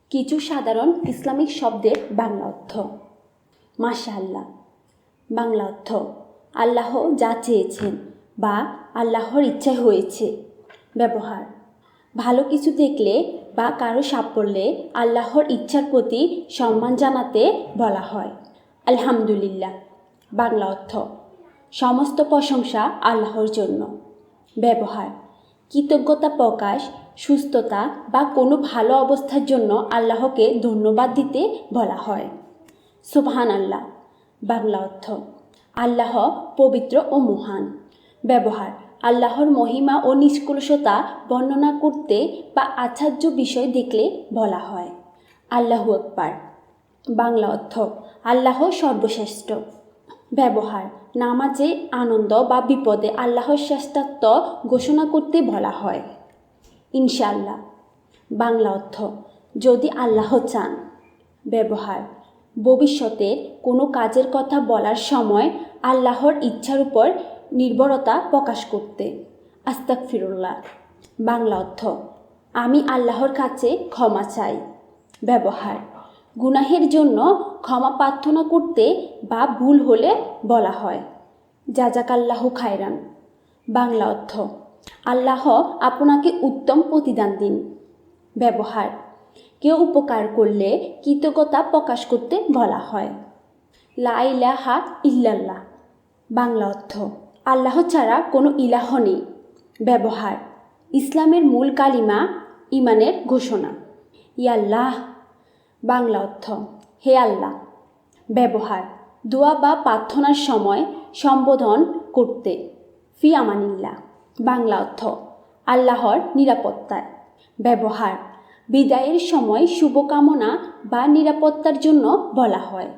কিছু সাধারণ ইসলামিক শব্দের বাংলা অর্থ। মাশাআল্লাহ। বাংলা অর্থ আল্লাহ যা চেয়েছেন বা আল্লাহর ইচ্ছায় হয়েছে। ব্যবহার ভালো কিছু দেখলে বা কারো সাফল্যে আল্লাহর ইচ্ছার প্রতি সম্মান জানাতে বলা হয়। আলহামদুলিল্লাহ। বাংলা অর্থ সমস্ত প্রশংসা আল্লাহর জন্য। ব্যবহার কৃতজ্ঞতা প্রকাশ, সুস্থতা বা কোনো ভালো অবস্থার জন্য আল্লাহকে ধন্যবাদ দিতে বলা হয়। সুবহানাল্লাহ। বাংলা অর্থ আল্লাহ পবিত্র ও মহান। ব্যবহার আল্লাহর মহিমা ও নিষ্কলুষতা বর্ণনা করতে বা আশ্চর্য বিষয় দেখলে বলা হয়। আল্লাহু আকবার। বাংলা অর্থ আল্লাহ সর্বশ্রেষ্ঠ। ব্যবহার নামাজে আনন্দ বা বিপদে আল্লাহর শ্রেষ্ঠত্ব ঘোষণা করতে বলা হয়। ইনশাআল্লাহ। বাংলা অর্থ যদি আল্লাহ চান। ব্যবহার ভবিষ্যতে কোনো কাজের কথা বলার সময় আল্লাহর ইচ্ছার উপর নির্ভরতা প্রকাশ করতে। আস্তাগফিরুল্লাহ। বাংলা অর্থ আমি আল্লাহর কাছে ক্ষমা চাই। ব্যবহার গুনাহের জন্য ক্ষমা প্রার্থনা করতে বা ভুল হলে বলা হয়। জাযাকাল্লাহু খায়রান। বাংলা অর্থ আল্লাহ আপনাকে উত্তম প্রতিদান দিন। ব্যবহার কেউ উপকার করলে কৃতজ্ঞতা প্রকাশ করতে বলা হয়। লা ইলাহা ইল্লাল্লাহ। বাংলা অর্থ আল্লাহ ছাড়া কোনো ইলাহ নেই। ব্যবহার ইসলামের মূল কালিমা ঈমানের ঘোষণা। ইয়াল্লাহ। বাংলা অর্থ হে আল্লাহ। ব্যবহার দোয়া বা প্রার্থনার সময় সম্বোধন করতে। ফি আমানিল্লাহ। বাংলা অর্থ আল্লাহর নিরাপত্তায়। ব্যবহার বিদায়ের সময় শুভকামনা বা নিরাপত্তার জন্য বলা হয়।